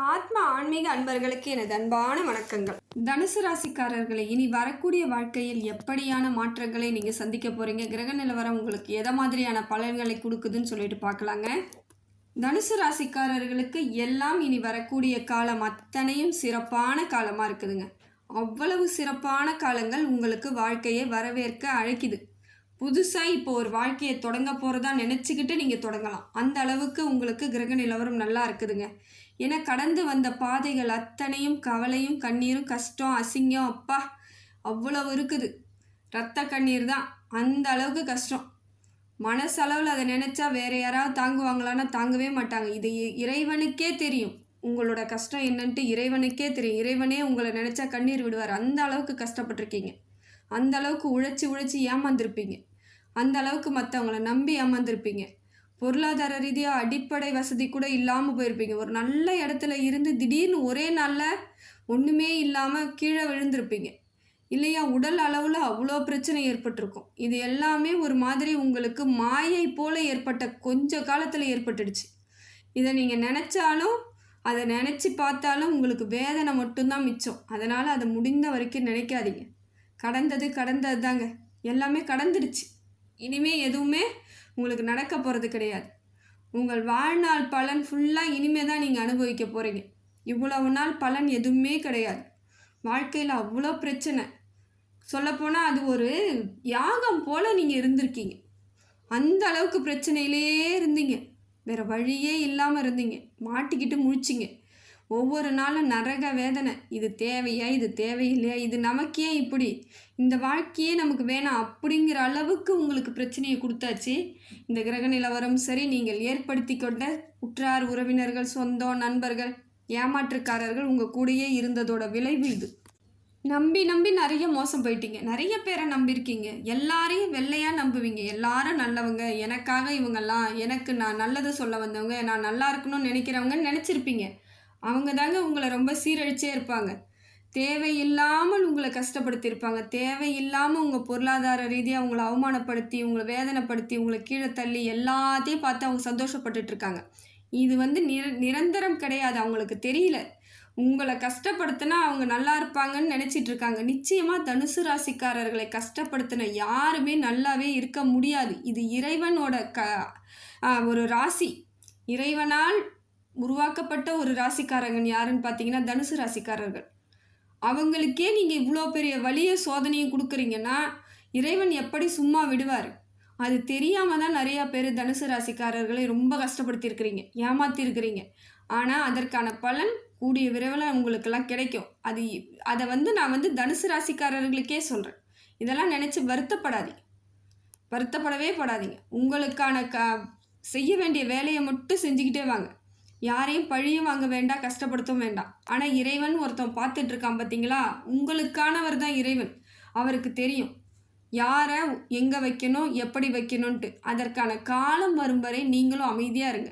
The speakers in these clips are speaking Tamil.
ஆத்ம ஆன்மீக அன்பர்களுக்கு எனது அன்பான வணக்கங்கள். தனுசு ராசிக்காரர்களை இனி வரக்கூடிய வாழ்க்கையில் எப்படியான மாற்றங்களை நீங்கள் சந்திக்க போகிறீங்க, கிரக நிலவரம் உங்களுக்கு எதை மாதிரியான பலன்களை கொடுக்குதுன்னு சொல்லிட்டு பார்க்கலாங்க. தனுசு ராசிக்காரர்களுக்கு எல்லாம் இனி வரக்கூடிய காலம் அத்தனையும் சிறப்பான காலமாக இருக்குதுங்க. அவ்வளவு சிறப்பான காலங்கள் உங்களுக்கு வாழ்க்கையை வரவேற்க அழைக்குது. புதுசாக இப்போ ஒரு வாழ்க்கையை தொடங்க போகிறதா நினச்சிக்கிட்டு நீங்கள் தொடங்கலாம். அந்த அளவுக்கு உங்களுக்கு கிரக நிலவரம் நல்லா இருக்குதுங்க. ஏன்னா கடந்து வந்த பாதைகள் அத்தனையும் கவலையும் கண்ணீரும் கஷ்டம் அசிங்கம் அப்பா அவ்வளவு இருக்குது. ரத்த கண்ணீர் தான், அந்த அளவுக்கு கஷ்டம். மனசளவில் அதை நினச்சா வேறு யாராவது தாங்குவாங்களான்னா தாங்கவே மாட்டாங்க. இது இறைவனுக்கே தெரியும், உங்களோட கஷ்டம் என்னன்ட்டு இறைவனுக்கே தெரியும். இறைவனே உங்களை நினச்சா கண்ணீர் விடுவார். அந்த அளவுக்கு கஷ்டப்பட்டிருக்கீங்க, அந்த அளவுக்கு உழைச்சி ஏமாந்துருப்பீங்க, அந்த அளவுக்கு மற்றவங்களை நம்பி ஏமாந்துருப்பீங்க. பொருளாதார ரீதியாக அடிப்படை வசதி கூட இல்லாமல் போயிருப்பீங்க. ஒரு நல்ல இடத்துல இருந்து திடீர்னு ஒரே நாளில் ஒன்றுமே இல்லாமல் கீழே விழுந்திருப்பீங்க இல்லையா? உடல் அளவில் அவ்வளோ பிரச்சனை ஏற்பட்டிருக்கும். இது எல்லாமே ஒரு மாதிரி உங்களுக்கு மாயை போல் ஏற்பட்ட கொஞ்ச காலத்தில் ஏற்பட்டுடுச்சு. இதை நீங்கள் நினச்சாலும் அதை நினச்சி பார்த்தாலும் உங்களுக்கு வேதனை மட்டும்தான் மிச்சம். அதனால் அதை முடிந்த வரைக்கும் நினைக்காதீங்க. கடந்தது தாங்க, எல்லாமே கடந்துடுச்சு. இனிமேல் எதுவுமே உங்களுக்கு நடக்க போகிறது கிடையாது. உங்கள் வாழ்நாள் பலன் ஃபுல்லாக இனிமேல் தான் நீங்கள் அனுபவிக்க போகிறீங்க. இவ்வளவு நாள் பலன் எதுவுமே கிடையாது. வாழ்க்கையில் அவ்வளோ பிரச்சனை. சொல்லப்போனால் அது ஒரு யாகம் போல் நீங்கள் இருந்திருக்கீங்க. அந்த அளவுக்கு பிரச்சனையிலே இருந்தீங்க, வேறு வழியே இல்லாமல் இருந்தீங்க, மாட்டிக்கிட்டு முழிச்சிங்க. ஒவ்வொரு நாளும் நரக வேதனை. இது தேவையா, இது தேவையில்லையா, இது நமக்கே இப்படி, இந்த வாழ்க்கையே நமக்கு வேணாம் அப்படிங்கிற அளவுக்கு உங்களுக்கு பிரச்சனையை கொடுத்தாச்சு. இந்த கிரக நிலவரம் சரி, நீங்கள் ஏற்படுத்தி கொண்ட உற்றார் உறவினர்கள் சொந்தம் நண்பர்கள் ஏமாற்றுக்காரர்கள் உங்கள் கூடயே இருந்ததோட விளைவு இது. நம்பி நிறைய மோசம் போயிட்டீங்க. நிறைய பேரை நம்பியிருக்கீங்க. எல்லாரையும் வெள்ளையாக நம்புவீங்க. எல்லாரும் நல்லவங்க, எனக்காக இவங்கெல்லாம், எனக்கு நான் நல்லது சொல்ல வந்தவங்க, நான் நல்லா இருக்கணும்னு நினைக்கிறவங்கன்னு நினச்சிருப்பீங்க. அவங்க தாங்க உங்களை ரொம்ப சீரழிச்சே இருப்பாங்க. தேவையில்லாமல் உங்களை கஷ்டப்படுத்தியிருப்பாங்க. தேவையில்லாமல் உங்கள் பொருளாதார ரீதியாக உங்களை அவமானப்படுத்தி, உங்களை வேதனைப்படுத்தி, உங்களை கீழே தள்ளி எல்லாத்தையும் பார்த்து அவங்க சந்தோஷப்பட்டுட்ருக்காங்க. இது நிரந்தரம் கிடையாது. அவங்களுக்கு தெரியல, உங்களை கஷ்டப்படுத்தினா அவங்க நல்லா இருப்பாங்கன்னு நினச்சிட்டு இருக்காங்க. நிச்சயமாக தனுசு ராசிக்காரர்களை கஷ்டப்படுத்தின யாருமே நல்லாவே இருக்க முடியாது. இது இறைவனோட ஒரு ராசி. இறைவனால் உருவாக்கப்பட்ட ஒரு ராசிக்காரங்க யாருன்னு பார்த்தீங்கன்னா தனுசு ராசிக்காரர்கள். அவங்களுக்கே நீங்கள் இவ்வளோ பெரிய வலிய சோதனையும் கொடுக்குறீங்கன்னா இறைவன் எப்படி சும்மா விடுவார்? அது தெரியாமல் தான் நிறையா பேர் தனுசு ராசிக்காரர்களை ரொம்ப கஷ்டப்படுத்தியிருக்கிறீங்க, ஏமாற்றிருக்கிறீங்க. ஆனால் அதற்கான பலன் கூடிய விரைவில் உங்களுக்கெல்லாம் கிடைக்கும். அதை நான் தனுசு ராசிக்காரர்களுக்கே சொல்கிறேன். இதெல்லாம் நினச்சி வருத்தப்படவே படாதீங்க. உங்களுக்கான செய்ய வேண்டிய வேலையை மட்டும் செஞ்சுக்கிட்டே வாங்க. யாரையும் பழியும் வாங்க வேண்டாம், கஷ்டப்படுத்தவும் வேண்டாம். ஆனால் இறைவன் ஒருத்தன் பார்த்துட்ருக்கான் பார்த்தீங்களா? உங்களுக்கானவர் தான் இறைவன். அவருக்கு தெரியும் யாரை எங்கே வைக்கணும், எப்படி வைக்கணுன்ட்டு. அதற்கான காலம் வரும் வரை நீங்களும் அமைதியாக இருங்க.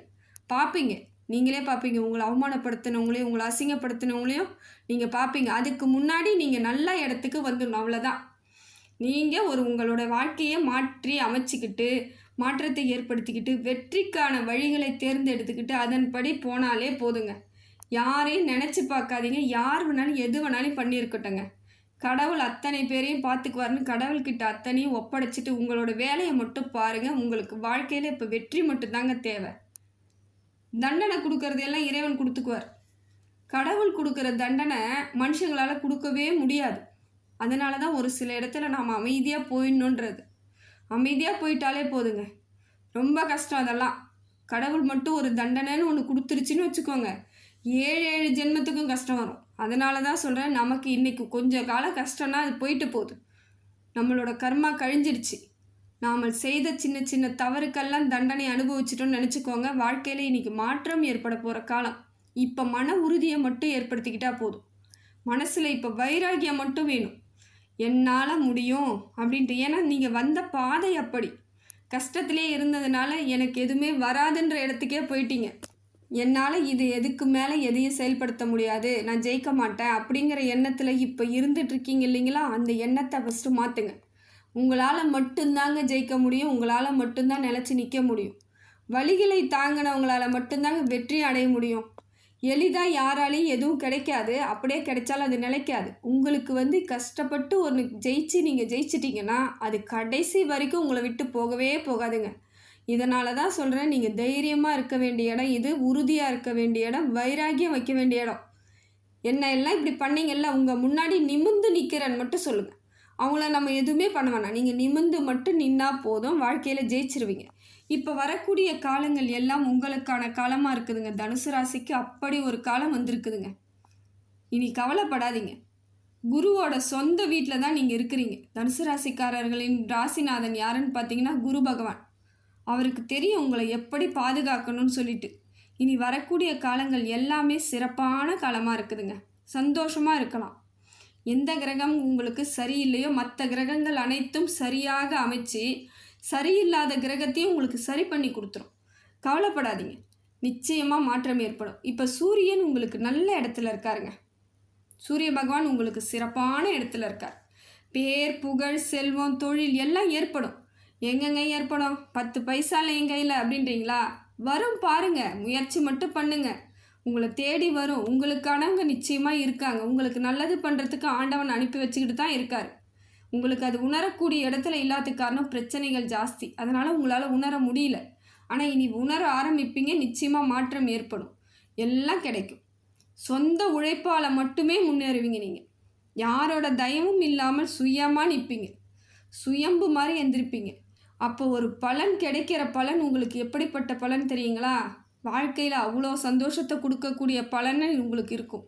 நீங்களே பார்ப்பீங்க. உங்களை அவமானப்படுத்தினவங்களையும் உங்களை அசிங்கப்படுத்தினவங்களையும் நீங்கள் பார்ப்பீங்க. அதுக்கு முன்னாடி நீங்கள் நல்ல இடத்துக்கு வந்துடணும், அவ்வளோதான். நீங்கள் உங்களோட வாழ்க்கையை மாற்றி அமைச்சிக்கிட்டு, மாற்றத்தை ஏற்படுத்திக்கிட்டு, வெற்றிக்கான வழிகளை தேர்ந்தெடுத்துக்கிட்டு அதன்படி போனாலே போதுங்க. யாரையும் நினச்சி பார்க்காதீங்க. யார் வேணாலும் எது வேணாலும் பண்ணியிருக்கட்டுங்க. கடவுள் அத்தனை பேரையும் பார்த்துக்குவாருன்னு கடவுள்கிட்ட அத்தனையும் ஒப்படைச்சிட்டு உங்களோட வேலையை மட்டும் பாருங்கள். உங்களுக்கு வாழ்க்கையில் இப்போ வெற்றி மட்டும்தாங்க தேவை. தண்டனை கொடுக்கறதெல்லாம் இறைவன் கொடுத்துக்குவார். கடவுள் கொடுக்குற தண்டனை மனுஷங்களால் கொடுக்கவே முடியாது. அதனால தான் ஒரு சில இடத்துல நாம் அமைதியாக போயிடணுன்றது. அமைதியாக போயிட்டாலே போதுங்க. ரொம்ப கஷ்டம் அதெல்லாம். கடவுள் மட்டும் ஒரு தண்டனைன்னு ஒன்று கொடுத்துருச்சுன்னு வச்சுக்கோங்க, 7 ஜென்மத்துக்கும் கஷ்டம் வரும். அதனால தான் சொல்கிறேன், நமக்கு இன்றைக்கி கொஞ்சம் காலம் கஷ்டம்னா அது போயிட்டு போகுது. நம்மளோட கர்மா கழிஞ்சிடுச்சு. நாம் செய்த சின்ன தவறுக்கெல்லாம் தண்டனை அனுபவிச்சிட்டோன்னு நினச்சிக்கோங்க. வாழ்க்கையில் இன்றைக்கி மாற்றம் ஏற்பட போகிற காலம். இப்போ மன உறுதியை மட்டும் ஏற்படுத்திக்கிட்டால் போதும். மனசில் இப்போ வைராகியம் மட்டும் வேணும், என்னால் முடியும் அப்படின்ட்டு. ஏன்னா நீங்கள் வந்த பாதை அப்படி கஷ்டத்திலே இருந்ததுனால எனக்கு எதுவுமே வராதுன்ற இடத்துக்கே போயிட்டீங்க. என்னால் இது எதுக்கு மேலே எதையும் செயல்படுத்த முடியாது, நான் ஜெயிக்க மாட்டேன் அப்படிங்கிற எண்ணத்தில் இப்போ இருந்துகிட்ருக்கீங்க இல்லைங்களா? அந்த எண்ணத்தை ஃபஸ்ட்டு மாற்றுங்க. உங்களால் மட்டும்தாங்க ஜெயிக்க முடியும். உங்களால் மட்டும்தான் நிலச்சி நிற்க முடியும். வலிகளை தாங்கினவங்களால் மட்டும்தாங்க வெற்றி அடைய முடியும். எளிதாக யாராலையும் எதுவும் கிடைக்காது. அப்படியே கிடைச்சாலும் அது நிலைக்காது. உங்களுக்கு கஷ்டப்பட்டு ஒன்று நீங்கள் ஜெயிச்சிட்டிங்கன்னா அது கடைசி வரைக்கும் உங்களை விட்டு போகவே போகாதுங்க. இதனால தான் சொல்கிறேன், நீங்கள் தைரியமாக இருக்க வேண்டிய இடம் இது, உறுதியாக இருக்க வேண்டிய இடம், வைராகியம் வைக்க வேண்டிய இடம். என்ன எல்லாம் இப்படி பண்ணீங்கல்ல, உங்கள் முன்னாடி நிமிர்ந்து நிற்கிறேன்னு மட்டும் சொல்லுங்கள். அவங்கள நம்ம எதுவுமே பண்ண வேணாம். நீங்கள் நிமிர்ந்து மட்டும் நின்னா போதும், வாழ்க்கையில் ஜெயிச்சிருவீங்க. இப்போ வரக்கூடிய காலங்கள் எல்லாம் உங்களுக்கான காலமாக இருக்குதுங்க. தனுசு ராசிக்கு அப்படி ஒரு காலம் வந்திருக்குதுங்க. இனி கவலைப்படாதீங்க. குருவோட சொந்த வீட்டில் தான் நீங்கள் இருக்கிறீங்க. தனுசு ராசிக்காரர்களின் ராசிநாதன் யாருன்னு பார்த்தீங்கன்னா குரு பகவான். அவருக்கு தெரியும் உங்களை எப்படி பாதுகாக்கணும்னு சொல்லிட்டு. இனி வரக்கூடிய காலங்கள் எல்லாமே சிறப்பான காலமாக இருக்குதுங்க. சந்தோஷமாக இருக்கலாம். எந்த கிரகம் உங்களுக்கு சரியில்லையோ மற்ற கிரகங்கள் அனைத்தும் சரியாக அமைச்சு சரியில்லாத கிரகத்தையும் உங்களுக்கு சரி பண்ணி கொடுத்துரும். கவலைப்படாதீங்க, நிச்சயமாக மாற்றம் ஏற்படும். இப்போ சூரியன் உங்களுக்கு நல்ல இடத்துல இருக்காருங்க. சூரிய பகவான் உங்களுக்கு சிறப்பான இடத்துல இருக்கார். பேர், புகழ், செல்வம், தொழில் எல்லாம் ஏற்படும். எங்கெங்க ஏற்படும்? 10 பைசால என் கையில் அப்படின்றீங்களா? வரும் பாருங்க, முயற்சி மட்டும் பண்ணுங்க, உங்களை தேடி வரும். உங்களுக்கானவங்க நிச்சயமாக இருக்காங்க. உங்களுக்கு நல்லது பண்ணுறதுக்கு ஆண்டவன் அனுப்பி வச்சுக்கிட்டு தான் இருக்கார். உங்களுக்கு அது உணரக்கூடிய இடத்துல இல்லாததுக்கு காரணம் பிரச்சனைகள் ஜாஸ்தி. அதனால் உங்களால் உணர முடியல. ஆனால் இனி உணர ஆரம்பிப்பீங்க. நிச்சயமாக மாற்றம் ஏற்படும். எல்லாம் கிடைக்கும். சொந்த உழைப்பால் மட்டுமே முன்னேறுவீங்க. நீங்கள் யாரோட தயவும் இல்லாமல் சுயமாக நிற்பீங்க. சுயம்பு மாதிரி எந்திருப்பீங்க. அப்போ ஒரு பலன், கிடைக்கிற பலன் உங்களுக்கு எப்படிப்பட்ட பலன் தெரியுங்களா? வாழ்க்கையில் அவ்வளோ சந்தோஷத்தை கொடுக்கக்கூடிய பலன் உங்களுக்கு இருக்கும்.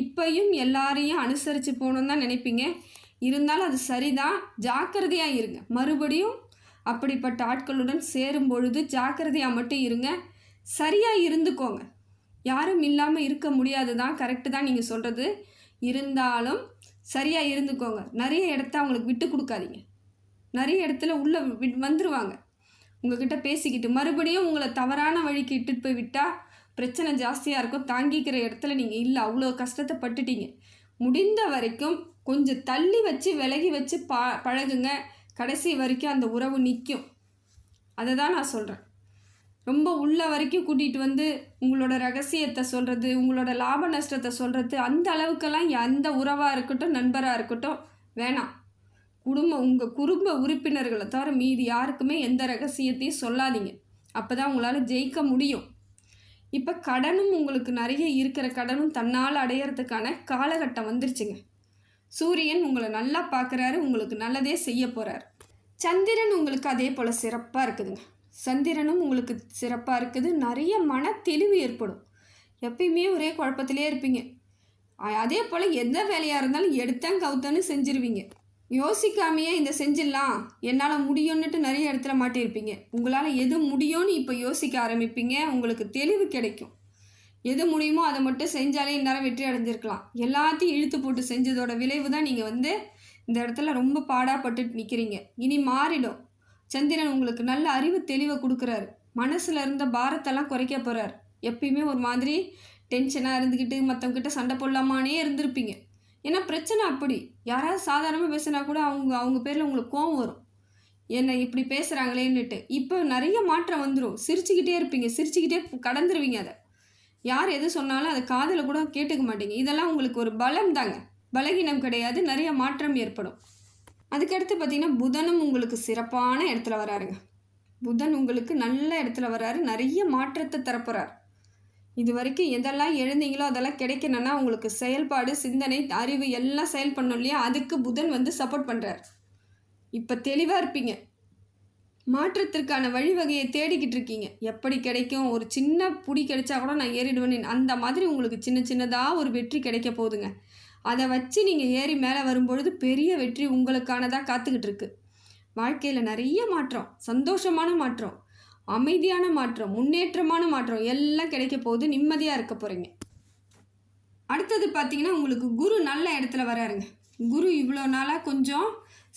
இப்பையும் எல்லாரையும் அனுசரித்து போகணுன்னு தான் நினைப்பீங்க. இருந்தாலும் அது சரிதான், ஜாக்கிரதையாக இருங்க. மறுபடியும் அப்படிப்பட்ட ஆட்களுடன் சேரும் பொழுது ஜாக்கிரதையாக மட்டும் இருங்க. சரியாக இருந்துக்கோங்க. யாரும் இல்லாமல் இருக்க முடியாது தான், கரெக்டு தான் நீங்கள் சொல்கிறது. இருந்தாலும் சரியாக இருந்துக்கோங்க. நிறைய இடத்த அவங்களுக்கு விட்டு கொடுக்காதீங்க. நிறைய இடத்துல உள்ளே வந்துடுவாங்க உங்ககிட்ட பேசிக்கிட்டு. மறுபடியும் உங்களை தவறான வழிக்கு இட்டுட்டு போய் விட்டால் பிரச்சனை ஜாஸ்தியாக இருக்கும். தாங்கிக்கிற இடத்துல நீங்கள் இல்லை, அவ்வளோ கஷ்டத்தை பட்டுட்டீங்க. முடிந்த வரைக்கும் கொஞ்சம் தள்ளி வச்சு விலகி வச்சு பழகுங்க. கடைசி வரைக்கும் அந்த உறவு நிற்கும். அதை தான் நான் சொல்கிறேன். ரொம்ப உள்ள வரைக்கும் கூட்டிகிட்டு வந்து உங்களோட ரகசியத்தை சொல்கிறது, உங்களோட லாப நஷ்டத்தை சொல்கிறது, அந்த அளவுக்கெல்லாம் எந்த உறவாக இருக்கட்டும், நண்பராக இருக்கட்டும் வேணாம். உங்கள் குடும்ப உறுப்பினர்களை தவிர மீதி யாருக்குமே எந்த ரகசியத்தையும் சொல்லாதீங்க. அப்போ தான் உங்களால் ஜெயிக்க முடியும். இப்போ கடனும் உங்களுக்கு நிறைய இருக்கிற கடனும் தன்னால் அடையிறதுக்கான காலகட்டம் வந்துருச்சுங்க. சூரியன் உங்களை நல்லா பார்க்குறாரு, உங்களுக்கு நல்லதே செய்ய போகிறார். சந்திரன் உங்களுக்கு அதே போல் சிறப்பாக இருக்குதுங்க. சந்திரனும் உங்களுக்கு சிறப்பாக இருக்குது. நிறைய மன தெளிவு ஏற்படும். எப்பயுமே ஒரே குழப்பத்திலே இருப்பீங்க. அதே போல் எந்த வேலையாக இருந்தாலும் எடுத்தேன் கவுத்தன்னு செஞ்சிருவீங்க. யோசிக்காமையே இந்த செஞ்சிடலாம், என்னால் முடியும்னுட்டு நிறைய இடத்துல மாட்டியிருப்பீங்க. உங்களால் எது முடியும்னு இப்போ யோசிக்க ஆரம்பிப்பீங்க. உங்களுக்கு தெளிவு கிடைக்கும். எது முடியுமோ அதை மட்டும் செஞ்சாலே இந்நேரம் வெற்றி அடைஞ்சிருக்கலாம். எல்லாத்தையும் இழுத்து போட்டு செஞ்சதோட விளைவு தான் நீங்கள் இந்த இடத்துல ரொம்ப பாடாப்பட்டுட்டு நிற்கிறீங்க. இனி மாறிடும். சந்திரன் உங்களுக்கு நல்ல அறிவு தெளிவை கொடுக்குறாரு. மனசில் இருந்த பாரத்தெல்லாம் குறைக்க போகிறார். எப்பயுமே ஒரு மாதிரி டென்ஷனாக இருந்துக்கிட்டு மற்றவங்கிட்ட சண்டை போடலாமானே இருந்திருப்பீங்க. ஏன்னா பிரச்சனை அப்படி. யாராவது சாதாரணமாக பேசுனா கூட அவங்க பேரில் உங்களுக்கு கோவம் வரும். என்னை இப்படி பேசுகிறாங்களேன்னுட்டு. இப்போ நிறைய மாற்றம் வந்துடும். சிரிச்சுக்கிட்டே இருப்பீங்க, சிரிச்சுக்கிட்டே கடந்துருவீங்க. அதை யார் எது சொன்னாலும் அதை காதில் கூட கேட்டுக்க மாட்டீங்க. இதெல்லாம் உங்களுக்கு ஒரு பலம் தாங்க, பலகீனம் கிடையாது. நிறைய மாற்றம் ஏற்படும். அதுக்கடுத்து பார்த்திங்கன்னா புதனும் உங்களுக்கு சிறப்பான இடத்துல வராருங்க. புதன் உங்களுக்கு நல்ல இடத்துல வராரு. நிறைய மாற்றத்தை தரப்போகிறார். இது வரைக்கும் எதெல்லாம் எழுந்தீங்களோ அதெல்லாம் கிடைக்கணும்னா உங்களுக்கு செயல்பாடு, சிந்தனை, அறிவு எல்லாம் செயல் பண்ணணும் இல்லையா? அதுக்கு புதன் சப்போர்ட் பண்ணுறார். இப்போ தெளிவாக இருப்பீங்க. மாற்றத்திற்கான வழிவகையை தேடிக்கிட்டு இருக்கீங்க. எப்படி கிடைக்கும்? ஒரு சின்ன புடி கிடைச்சா கூட நான் ஏறிடுவேன். அந்த மாதிரி உங்களுக்கு சின்ன சின்னதாக ஒரு வெற்றி கிடைக்க போகுதுங்க. அதை வச்சு நீங்கள் ஏறி மேலே வரும்பொழுது பெரிய வெற்றி உங்களுக்கானதாக காத்துக்கிட்டு இருக்கு. வாழ்க்கையில் நிறைய மாற்றம், சந்தோஷமான மாற்றம், அமைதியான மாற்றம், முன்னேற்றமான மாற்றம் எல்லாம் கிடைக்க போகுது. நிம்மதியாக இருக்க போகிறீங்க. அடுத்தது பார்த்தீங்கன்னா உங்களுக்கு குரு நல்ல இடத்துல வராருங்க. குரு இவ்வளோ நாளாக கொஞ்சம்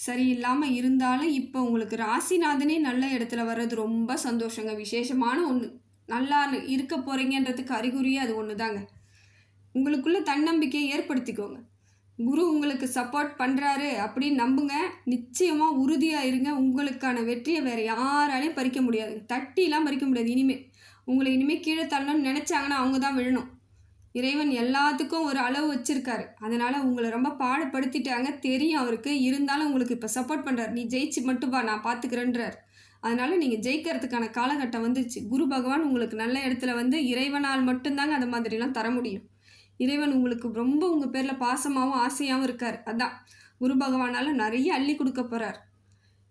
சரியில்லாமல் இருந்தாலும் இப்போ உங்களுக்கு ராசிநாதனே நல்ல இடத்துல வர்றது ரொம்ப சந்தோஷங்க. விசேஷமான ஒன்று. நல்லா இருக்க போகிறீங்கன்றதுக்கு அறிகுறியே அது ஒன்று தாங்க. உங்களுக்குள்ள தன்னம்பிக்கையை ஏற்படுத்திக்கோங்க. குரு உங்களுக்கு சப்போர்ட் பண்ணுறாரு அப்படின்னு நம்புங்க. நிச்சயமாக உறுதியாக இருங்க. உங்களுக்கான வெற்றியை வேறு யாராலையும் பறிக்க முடியாது. தட்டிலாம் பறிக்க முடியாது. உங்களை இனிமேல் கீழே தள்ளணும்னு நினச்சாங்கன்னா அவங்க தான் விழணும். இறைவன் எல்லாத்துக்கும் ஒரு அளவு வச்சுருக்காரு. அதனால் உங்களை ரொம்ப பாடுபடுத்திட்டாங்க தெரியும் அவருக்கு. இருந்தாலும் உங்களுக்கு இப்போ சப்போர்ட் பண்ணுறார். நீ ஜெயிச்சு மட்டும் வா, நான் பார்த்துக்கிறேன்றார். அதனால் நீங்கள் ஜெயிக்கிறதுக்கான காலகட்டம் வந்துச்சு. குரு பகவான் உங்களுக்கு நல்ல இடத்துல வந்து இறைவனால் மட்டும்தாங்க அந்த மாதிரிலாம் தர முடியும். இறைவன் உங்களுக்கு ரொம்ப உங்கள் பேரில் பாசமாகவும் ஆசையாகவும் இருக்கார். அதான் குரு பகவானால் நிறைய அள்ளி கொடுக்க போகிறார்.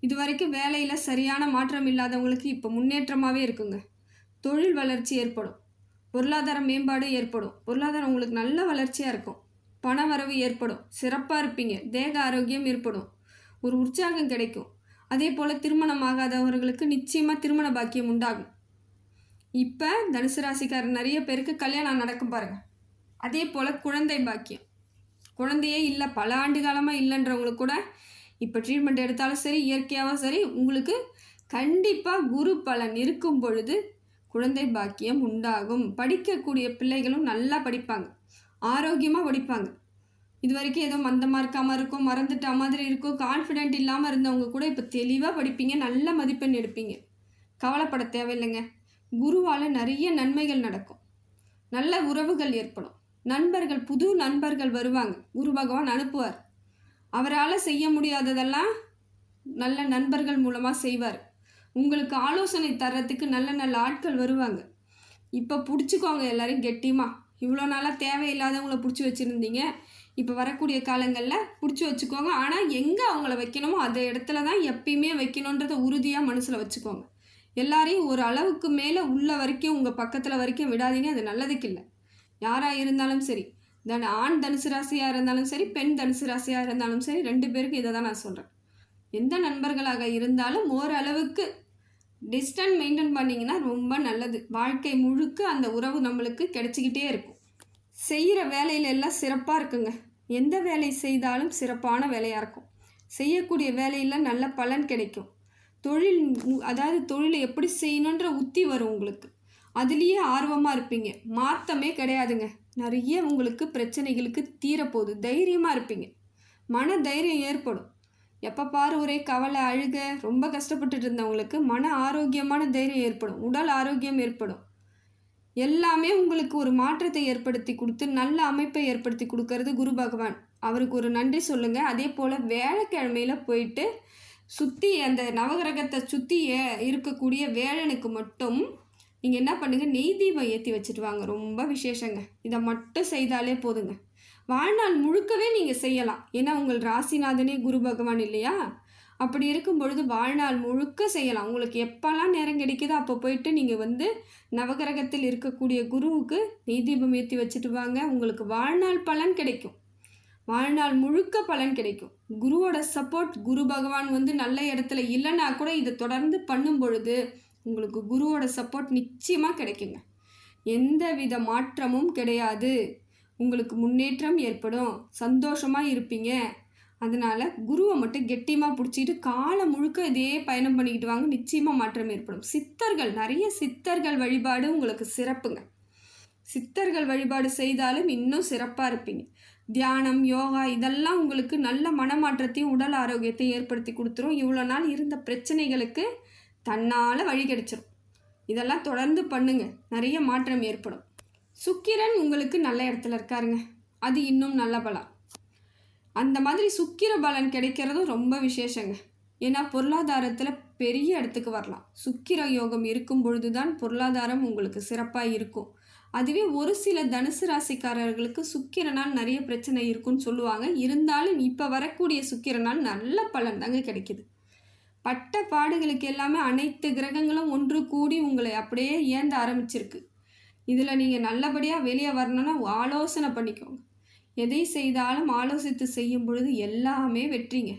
இது வரைக்கும் வேலையில் சரியான மாற்றம் இல்லாதவங்களுக்கு இப்போ முன்னேற்றமாகவே இருக்குங்க. தொழில் வளர்ச்சி ஏற்படும். பொருளாதார மேம்பாடு ஏற்படும். பொருளாதாரம் உங்களுக்கு நல்ல வளர்ச்சியாக இருக்கும். பண வரவு ஏற்படும். சிறப்பாக இருப்பீங்க. தேக ஆரோக்கியம் ஏற்படும். ஒரு உற்சாகம் கிடைக்கும். அதே போல் திருமணம் ஆகாதவர்களுக்கு நிச்சயமாக திருமண பாக்கியம் உண்டாகும். இப்போ தனுசு ராசிக்காரர் நிறைய பேருக்கு கல்யாணம் நடக்கும் பாருங்கள். அதே போல் குழந்தை பாக்கியம், குழந்தையே இல்லை பல ஆண்டு காலமாக இல்லைன்றவங்களுக்கு கூட இப்போ ட்ரீட்மெண்ட் எடுத்தாலும் சரி, இயற்கையாகவும் சரி, உங்களுக்கு கண்டிப்பாக குரு பலன் இருக்கும் பொழுது குழந்தை பாக்கியம் உண்டாகும். படிக்கக்கூடிய பிள்ளைகளும் நல்லா படிப்பாங்க, ஆரோக்கியமாக படிப்பாங்க. இது வரைக்கும் ஏதோ மந்தமாக இருக்காமல் இருக்கும், மறந்துட்டா மாதிரி இருக்கும், கான்ஃபிடென்ட் இல்லாமல் இருந்தவங்க கூட இப்போ தெளிவாக படிப்பீங்க, நல்ல மதிப்பெண் எடுப்பீங்க. கவலைப்பட தேவையில்லைங்க. குருவால் நிறைய நன்மைகள் நடக்கும். நல்ல உறவுகள் ஏற்படும். நண்பர்கள், புது நண்பர்கள் வருவாங்க. குரு பகவான் அனுப்புவார். அவரால் செய்ய முடியாததெல்லாம் நல்ல நண்பர்கள் மூலமாக செய்வார். உங்களுக்கு ஆலோசனை தர்றதுக்கு நல்ல நல்ல ஆட்கள் வருவாங்க. இப்போ பிடிச்சிக்கோங்க எல்லாரையும் கெட்டியமாக. இவ்வளோ நாளாக தேவையில்லாதவங்கள பிடிச்சி வச்சுருந்தீங்க. இப்போ வரக்கூடிய காலங்களில் பிடிச்சி வச்சுக்கோங்க. ஆனால் எங்கே அவங்கள வைக்கணுமோ அந்த இடத்துல தான் எப்பயுமே வைக்கணுன்றதை உறுதியாக மனசில் வச்சுக்கோங்க. எல்லாரையும் ஒரு அளவுக்கு மேலே உள்ள வரைக்கும் உங்கள் பக்கத்தில் வரைக்கும் விடாதீங்க. அது நல்லதுக்கு இல்லை. யாராக இருந்தாலும் சரி, ஆண் தனுசு ராசியாக இருந்தாலும் சரி, பெண் தனுசு ராசியாக இருந்தாலும் சரி, 2 பேருக்கும் இதை தான் நான் சொல்கிறேன். எந்த நண்பர்களாக இருந்தாலும் ஓரளவுக்கு டிஸ்டன்ஸ் மெயின்டைன் பண்ணிங்கன்னா ரொம்ப நல்லது. வாழ்க்கை முழுக்க அந்த உறவு நம்மளுக்கு கிடைச்சிக்கிட்டே இருக்கும். செய்கிற வேலையில எல்லாம் சிறப்பாக இருக்குங்க. எந்த வேலை செய்தாலும் சிறப்பான வேலையாக இருக்கும். செய்யக்கூடிய வேலையில் நல்ல பலன் கிடைக்கும். தொழில், அதாவது தொழிலை எப்படி செய்யணுன்ற உத்தி வரும் உங்களுக்கு. அதுலேயே ஆர்வமாக இருப்பீங்க. மாற்றமே கிடையாதுங்க. நிறைய உங்களுக்கு பிரச்சனைகளுக்கு தீரப்போகுது. தைரியமாக இருப்பீங்க. மன தைரியம் ஏற்படும். எப்போ பாரு ஒரே கவலை, அழுக, ரொம்ப கஷ்டப்பட்டுட்டு இருந்தவங்களுக்கு மன ஆரோக்கியமான தைரியம் ஏற்படும். உடல் ஆரோக்கியம் ஏற்படும். எல்லாமே உங்களுக்கு ஒரு மாற்றத்தை ஏற்படுத்தி கொடுத்து நல்ல அமைப்பை ஏற்படுத்தி கொடுக்கறது குரு பகவான். அவருக்கு ஒரு நன்றி சொல்லுங்கள். அதே போல் வேலைக்கிழமையில் போயிட்டு சுற்றி அந்த நவகிரகத்தை சுற்றி இருக்கக்கூடிய வேலனுக்கு மட்டும் நீங்கள் என்ன பண்ணுங்கள், நெய் தீபம் ஏற்றி வச்சுட்டு வாங்க. ரொம்ப விசேஷங்க. இதை மட்டும் செய்தாலே போதுங்க. வாழ்நாள் முழுக்கவே நீங்கள் செய்யலாம். ஏன்னா உங்கள் ராசிநாதனே குரு பகவான் இல்லையா? அப்படி இருக்கும் பொழுது வாழ்நாள் முழுக்க செய்யலாம். உங்களுக்கு எப்போல்லாம் நேரம் கிடைக்குதோ அப்போ போயிட்டு நீங்கள் வந்து நவகிரகத்தில் இருக்கக்கூடிய குருவுக்கு நெய் தீபம் ஏற்றி வச்சுட்டு வாங்க. உங்களுக்கு வாழ்நாள் பலன் கிடைக்கும். வாழ்நாள் முழுக்க பலன் கிடைக்கும். குருவோட சப்போர்ட், குரு பகவான் வந்து நல்ல இடத்துல இல்லைன்னா கூட இதை தொடர்ந்து பண்ணும் பொழுது உங்களுக்கு குருவோட சப்போர்ட் நிச்சயமாக கிடைக்குங்க. எந்த வித மாற்றமும் கிடையாது. உங்களுக்கு முன்னேற்றம் ஏற்படும். சந்தோஷமாக இருப்பீங்க. அதனால் குருவை மட்டும் கெட்டியமாக பிடிச்சிட்டு காலம் முழுக்க இதே பயணம் பண்ணிக்கிட்டு வாங்க. நிச்சயமாக மாற்றம் ஏற்படும். சித்தர்கள், நிறைய சித்தர்கள் வழிபாடு உங்களுக்கு சிறப்புங்க. சித்தர்கள் வழிபாடு செய்தாலும் இன்னும் சிறப்பாக இருப்பீங்க. தியானம், யோகா இதெல்லாம் உங்களுக்கு நல்ல மனமாற்றத்தையும் உடல் ஆரோக்கியத்தையும் ஏற்படுத்தி கொடுத்துரும். இவ்வளோ நாள் இருந்த பிரச்சனைகளுக்கு தன்னால் வழி கிடைச்சிடும். இதெல்லாம் தொடர்ந்து பண்ணுங்க. நிறைய மாற்றம் ஏற்படும். சுக்கிரன் உங்களுக்கு நல்ல இடத்துல இருக்காருங்க. அது இன்னும் நல்ல பலம். அந்த மாதிரி சுக்கிர பலன் கிடைக்கிறதும் ரொம்ப விசேஷங்க. ஏன்னா பொருளாதாரத்தில் பெரிய இடத்துக்கு வரலாம். சுக்கிர யோகம் இருக்கும் பொழுது தான் பொருளாதாரம் உங்களுக்கு சிறப்பாக இருக்கும். அதுவே ஒரு சில தனுசு ராசிக்காரர்களுக்கு சுக்கிரனால் நிறைய பிரச்சனை இருக்குன்னு சொல்லுவாங்க. இருந்தாலும் இப்போ வரக்கூடிய சுக்கிரனால் நல்ல பலன் தாங்க கிடைக்கிது. பட்ட பாடுகளுக்கு எல்லாமே அனைத்து கிரகங்களும் ஒன்று கூடி உங்களை அப்படியே ஏந்த ஆரம்பிச்சிருக்கு. இதில் நீங்கள் நல்லபடியாக வெளியே வரணும்னா ஆலோசனை பண்ணிக்கோங்க. எதை செய்தாலும் ஆலோசித்து செய்யும் பொழுது எல்லாமே வெற்றிங்க.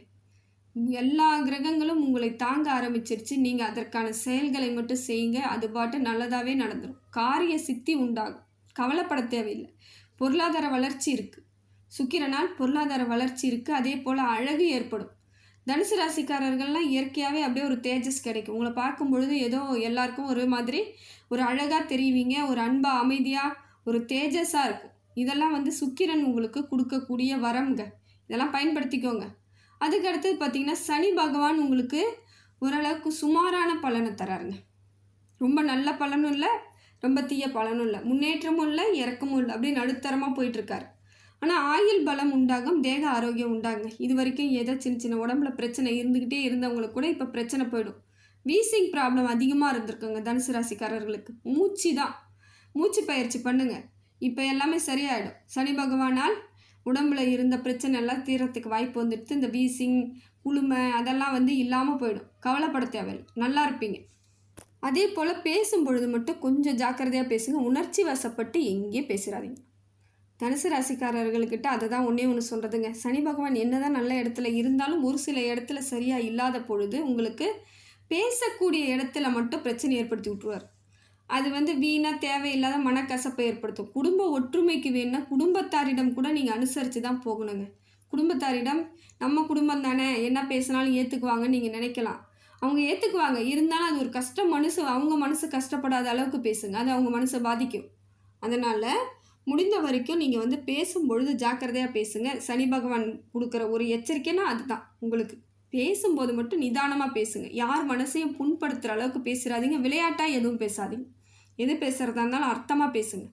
எல்லா கிரகங்களும் உங்களை தாங்க ஆரம்பிச்சிருச்சு. நீங்கள் அதற்கான செயல்களை மட்டும் செய்யுங்க. அது பாட்டு நல்லதாகவே நடந்துடும். காரிய சித்தி உண்டாகும். கவலைப்பட தேவையில்லை. பொருளாதார வளர்ச்சி இருக்குது. சுக்கிரனால் பொருளாதார வளர்ச்சி இருக்குது. அதே போல் அழகு ஏற்படும். தனுசு ராசிக்காரர்கள்லாம் இயற்கையாகவே அப்படியே ஒரு தேஜஸ் கிடைக்கும். உங்களை பார்க்கும் பொழுது ஏதோ எல்லாருக்கும் ஒரு மாதிரி ஒரு அழகாக தெரிவிங்க. ஒரு அன்பாக, அமைதியாக, ஒரு தேஜஸாக இருக்கும். இதெல்லாம் வந்து சுக்கிரன் உங்களுக்கு கொடுக்கக்கூடிய வரம்ங்க. இதெல்லாம் பயன்படுத்திக்கோங்க. அதுக்கடுத்தது பார்த்திங்கன்னா சனி பகவான் உங்களுக்கு ஓரளவுக்கு சுமாரான பலனை தராருங்க. ரொம்ப நல்ல பலனும் இல்லை, ரொம்ப தீய பலனும் இல்லை, முன்னேற்றமும் இல்லை, இறக்கமும் இல்லை, அப்படியே நடுத்தரமாக போயிட்டுருக்காரு. ஆனால் ஆயுள் பலம் உண்டாகும், தேக ஆரோக்கியம் உண்டாகுங்க. இது வரைக்கும் ஏதோ சின்ன சின்ன உடம்புல பிரச்சனை இருந்துக்கிட்டே இருந்தவங்களுக்கு கூட இப்போ பிரச்சனை போயிடும். வீசிங் ப்ராப்ளம் அதிகமாக இருந்திருக்குங்க தனுசு ராசிக்காரர்களுக்கு. மூச்சு பயிற்சி பண்ணுங்கள், இப்போ எல்லாமே சரியாயிடும். சனி பகவானால் உடம்புல இருந்த பிரச்சனை எல்லாம் தீரத்துக்கு வாய்ப்பு வந்துடுத்து. இந்த வீசிங், குளுமை அதெல்லாம் இல்லாமல் போயிடும். கவலைப்பட தேவையில்லை, நல்லா இருப்பீங்க. அதே போல் பேசும்பொழுது மட்டும் கொஞ்சம் ஜாக்கிரதையாக பேசுங்க. உணர்ச்சி வசப்பட்டு எங்கேயும் பேசிடாதீங்க. தனுசு ராசிக்காரர்கள்கிட்ட அதை தான் ஒன்று சொல்கிறதுங்க. சனி பகவான் என்ன தான் நல்ல இடத்துல இருந்தாலும் ஒரு சில இடத்துல சரியாக இல்லாத பொழுது உங்களுக்கு பேசக்கூடிய இடத்துல மட்டும் பிரச்சனை ஏற்படுத்தி விட்ருவார். அது வீணாக தேவையில்லாத மனக்கசப்பை ஏற்படுத்தும். குடும்ப ஒற்றுமைக்கு வேணும்னா குடும்பத்தாரிடம் கூட நீங்கள் அனுசரித்து தான் போகணுங்க. குடும்பத்தாரிடம் நம்ம குடும்பம் தானே, என்ன பேசினாலும் ஏற்றுக்குவாங்கன்னு நீங்கள் நினைக்கலாம். அவங்க ஏற்றுக்குவாங்க, இருந்தாலும் அது ஒரு கஷ்டம். அவங்க மனசு கஷ்டப்படாத அளவுக்கு பேசுங்க, அது அவங்க மனசை பாதிக்கும். அதனால் முடிந்த வரைக்கும் நீங்கள் பேசும்பொழுது ஜாக்கிரதையாக பேசுங்க. சனி பகவான் கொடுக்குற ஒரு எச்சரிக்கைன்னா அதுதான். உங்களுக்கு பேசும்போது மட்டும் நிதானமாக பேசுங்க. யார் மனசையும் புண்படுத்துகிற அளவுக்கு பேசுகிறாதீங்க. விளையாட்டாக எதுவும் பேசாதீங்க. எது பேசுகிறதா இருந்தாலும் அர்த்தமாக பேசுங்க,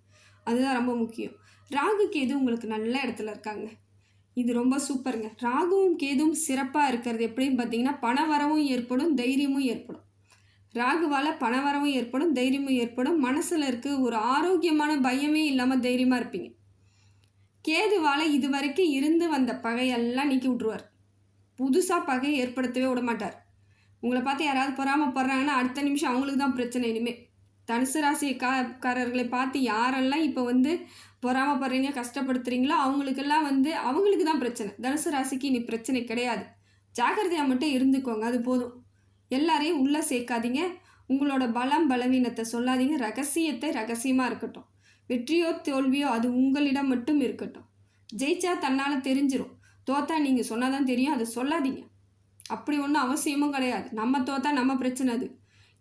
அதுதான் ரொம்ப முக்கியம். ராகு கேது உங்களுக்கு நல்ல இடத்துல இருக்காங்க, இது ரொம்ப சூப்பருங்க. ராகுவும் கேதுவும் சிறப்பாக இருக்கிறது எப்படின்னு பார்த்தீங்கன்னா, பணவரவும் ஏற்படும், தைரியமும் ஏற்படும். ராகுவால் பணவரவும் ஏற்படும், தைரியமும் ஏற்படும். மனசில் இருக்க ஒரு ஆரோக்கியமான பயமே இல்லாமல் தைரியமாக இருப்பீங்க. கேதுவால் இது வரைக்கும் இருந்து வந்த பகையெல்லாம் நீக்கி விட்ருவார். புதுசாக பகையை ஏற்படுத்தவே விட மாட்டார். உங்களை பார்த்து யாராவது பொறாமப்படுறாங்கன்னா அடுத்த நிமிஷம் அவங்களுக்கு தான் பிரச்சனை. இனிமேல் தனுசு ராசிக்காரர்களை பார்த்து யாரெல்லாம் இப்போ பொறாமப்படுறீங்க, கஷ்டப்படுத்துறீங்களோ அவங்களுக்கெல்லாம் அவங்களுக்கு தான் பிரச்சனை. தனுசு ராசிக்கு இனி பிரச்சனை கிடையாது. ஜாக்கிரதையாக மட்டும் இருந்துக்கோங்க, அது போதும். எல்லாரையும் உள்ளே சேர்க்காதீங்க. உங்களோட பலவீனத்தை சொல்லாதீங்க. ரகசியத்தை ரகசியமாக இருக்கட்டும். வெற்றியோ தோல்வியோ அது உங்களிடம் மட்டும் இருக்கட்டும். ஜெயிச்சா தன்னால் தெரிஞ்சிடும், தோத்தா நீங்கள் சொன்னால் தான் தெரியும், அதை சொல்லாதீங்க. அப்படி ஒன்றும் அவசியமும் கிடையாது. நம்ம தோத்தா நம்ம பிரச்சனை அது.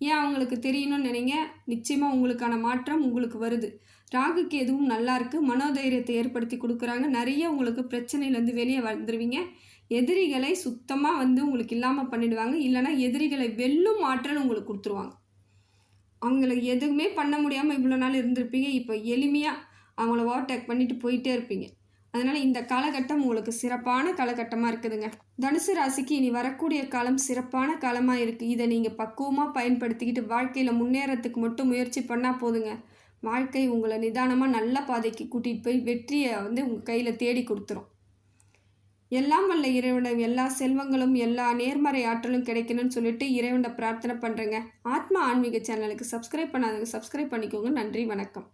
ஏன் அவங்களுக்கு தெரியணும்னு நினைங்க. நிச்சயமாக உங்களுக்கான மாற்றம் உங்களுக்கு வருது. ராகுக்கு எதுவும் நல்லா இருக்குது, மனோதைரியத்தை ஏற்படுத்தி கொடுக்குறாங்க. நிறைய உங்களுக்கு பிரச்சனையிலேருந்து வெளியே வந்துடுவீங்க. எதிரிகளை சுத்தமாக உங்களுக்கு இல்லாமல் பண்ணிடுவாங்க. இல்லைனா எதிரிகளை வெல்லும் ஆற்றல் உங்களுக்கு கொடுத்துருவாங்க. அவங்களுக்கு எதுவுமே பண்ண முடியாமல் இவ்வளோ நாள் இருந்திருப்பீங்க, இப்போ எளிமையாக அவங்கள ஓவர்டேக் பண்ணிட்டு போயிட்டே இருப்பீங்க. அதனால் இந்த காலகட்டம் உங்களுக்கு சிறப்பான காலகட்டமாக இருக்குதுங்க. தனுசு ராசிக்கு இனி வரக்கூடிய காலம் சிறப்பான காலமாக இருக்குது. இதை நீங்கள் பக்குவமாக பயன்படுத்திக்கிட்டு வாழ்க்கையில் முன்னேறத்துக்கு மட்டும் முயற்சி பண்ணால் போதுங்க. வாழ்க்கை உங்களை நிதானமாக நல்ல பாதைக்கு கூட்டிகிட்டு போய் வெற்றியை உங்கள் கையில் தேடி கொடுத்துரும். எல்லாம் வல்ல இறைவனிடம் எல்லா செல்வங்களும் எல்லா நேர்மறை ஆற்றலும் கிடைக்கணும்னு சொல்லிட்டு இறைவனை பிரார்த்தனை பண்ணுறேங்க. ஆத்மா ஆன்மீக சேனலுக்கு சப்ஸ்கிரைப் பண்ணாதவங்க சப்ஸ்கிரைப் பண்ணிக்கோங்க. நன்றி, வணக்கம்.